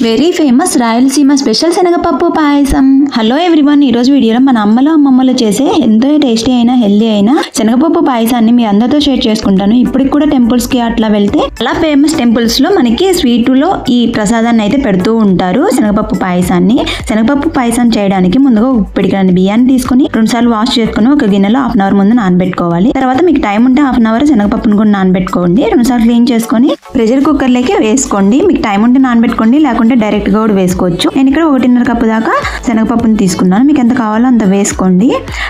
Very famous Rayalaseema special శనగపప్పు పాయసం. Hello everyone, ఈ రోజు వీడియోలో మన అమ్మలు అమ్మమ్మలు చేసే ఎంతో టేస్టీ అయినా హెల్దీ అయినా శనగపప్పు పాయసాన్ని మీ అందరితో షేర్ చేసుకుంటాను. ఇప్పటికి కూడా టెంపుల్స్ కి అట్లా వెళ్తే అలా ఫేమస్ టెంపుల్స్ లో మనకి స్వీటులో ఈ ప్రసాదాన్ని అయితే పెడుతూ ఉంటారు, శనగపప్పు పాయసాన్ని. శనగపప్పు పాయసం చేయడానికి ముందుగా పిడికినన్ని బియ్యాన్ని తీసుకుని 2 సార్లు వాష్ చేసుకుని ఒక గిన్నెలో 1/2 అవర్ ముందు నానబెట్టుకోవాలి. తర్వాత మీకు టైం ఉంటే 1/2 అవర్ శనగపప్పును కూడా నానబెట్టుకోండి. 2 సార్లు క్లీన్ చేసుకొని ప్రెషర్ కుక్కర్ లోకి వేసుకోండి. మీకు టైం ఉంటే నానబెట్టుకోండి, లేకుంటే డైరెక్ట్ గా కూడా వేసుకోవచ్చు. నేను ఇక్కడ 1.5 కప్పు దాకా శనగపప్పుని తీసుకున్నాను. మీకు ఎంత కావాలో అంత వేసుకోండి.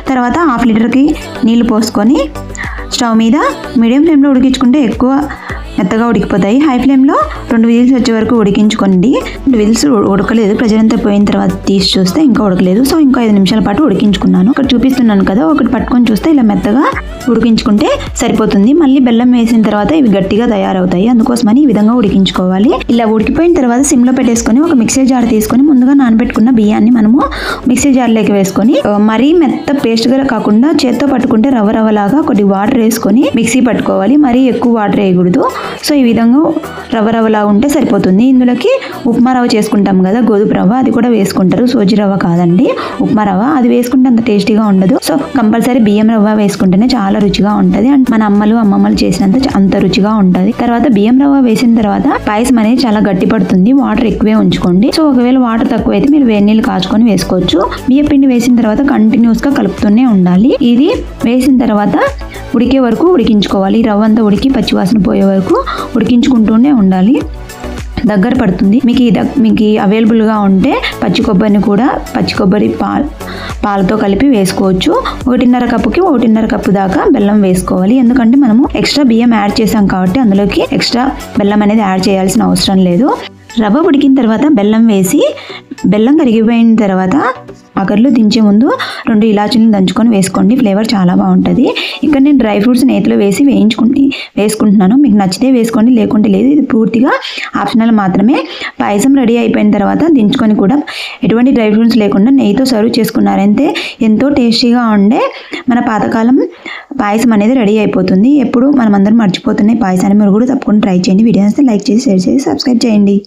తర్వాత 1/2 లీటర్కి నీళ్లు పోసుకొని స్టవ్ మీద మీడియం ఫ్లేమ్లో ఉడికించుకుంటే ఎక్కువ మెత్తగా ఉడికిపోతాయి. హై ఫ్లేమ్లో 2 విజిల్స్ వచ్చే వరకు ఉడికించుకోండి. 2 విజిల్స్ ఉడకలేదు, ప్రెషర్ అంతా పోయిన తర్వాత తీసి చూస్తే ఇంకా ఉడకలేదు. సో ఇంకా 5 నిమిషాల పాటు ఉడికించుకున్నాను. ఇక్కడ చూపిస్తున్నాను కదా, ఒకటి పట్టుకొని చూస్తే ఇలా మెత్తగా ఉడికించుకుంటే సరిపోతుంది. మళ్ళీ బెల్లం వేసిన తర్వాత ఇవి గట్టిగా తయారవుతాయి, అందుకోసమని ఈ విధంగా ఉడికించుకోవాలి. ఇలా ఉడికిపోయిన తర్వాత సిమ్లో పెట్టేసుకొని ఒక మిక్సీ జార్ తీసుకొని ముందుగా నానబెట్టుకున్న బియ్యాన్ని మనము మిక్సీ జార్లోకి వేసుకొని మరీ మెత్త పేస్ట్గా కాకుండా చేత్తో పట్టుకుంటే రవ్వలాగా కొద్ది వాటర్ వేసుకొని మిక్సీ పట్టుకోవాలి. మరీ ఎక్కువ వాటర్ వేయకూడదు. సో ఈ విధంగా రవ్వలా ఉంటే సరిపోతుంది. ఇందులోకి ఉప్మా రవ్వ చేసుకుంటాం కదా, గోధుమ రవ్వ, అది కూడా వేసుకుంటారు. సోజీ రవ్వ కాదండి, ఉప్మా రవ్వ. అది వేసుకుంటే అంత టేస్టీగా ఉండదు. సో కంపల్సరీ బియ్యం రవ్వ వేసుకుంటేనే చాలా రుచిగా ఉంటుంది. అండ్ మన అమ్మలు అమ్మమ్మలు చేసినంత అంత రుచిగా ఉంటుంది. తర్వాత బియ్యం రవ్వ వేసిన తర్వాత పాయసం అనేది చాలా గట్టి పడుతుంది. వాటర్ ఎక్కువే ఉంచుకోండి. సో ఒకవేళ వాటర్ తక్కువ అయితే మీరు వేడి నీళ్ళు కాచుకొని వేసుకోవచ్చు. బియ్య పిండి వేసిన తర్వాత కంటిన్యూస్ గా కలుపుతూనే ఉండాలి. ఇది వేసిన తర్వాత ఉడికే వరకు ఉడికించుకోవాలి. రవ్వ అంతా ఉడికి పచ్చివాసన పోయే వరకు ఉడికించుకుంటూనే ఉండాలి. దగ్గర పడుతుంది. మీకు అవైలబుల్గా ఉంటే పచ్చి కొబ్బరి పాలతో కలిపి వేసుకోవచ్చు. 1.5 కప్పుకి 1.5 కప్పు దాకా బెల్లం వేసుకోవాలి. ఎందుకంటే మనము ఎక్స్ట్రా బియ్యం యాడ్ చేసాం కాబట్టి అందులోకి ఎక్స్ట్రా బెల్లం అనేది యాడ్ చేయాల్సిన అవసరం లేదు. రవ్వ ఉడికిన తర్వాత బెల్లం వేసి బెల్లం కరిగిపోయిన తర్వాత ఆఖరిలో దించే ముందు 2 ఇలాచీలను దంచుకొని వేసుకోండి. ఫ్లేవర్ చాలా బాగుంటుంది. ఇక్కడ నేను డ్రై ఫ్రూట్స్ నేతిలో వేసి వేసుకుంటున్నాను. మీకు నచ్చితే వేసుకోండి, లేకుంటే లేదు. ఇది పూర్తిగా ఆప్షనల్ మాత్రమే. పాయసం రెడీ అయిపోయిన తర్వాత దించుకొని కూడా ఎటువంటి డ్రై ఫ్రూట్స్ లేకుండా నెయ్యితో సర్వ్ చేసుకున్నారంటే ఎంతో టేస్టీగా ఉండే మన పాతకాలం పాయసం అనేది రెడీ అయిపోతుంది. ఎప్పుడు మనం అందరం మర్చిపోతున్నాయి పాయసాన్ని. మీరు కూడా తప్పకుండా ట్రై చేయండి. వీడియో నచ్చితే లైక్ చేసి, షేర్ చేసి, సబ్స్క్రైబ్ చేయండి.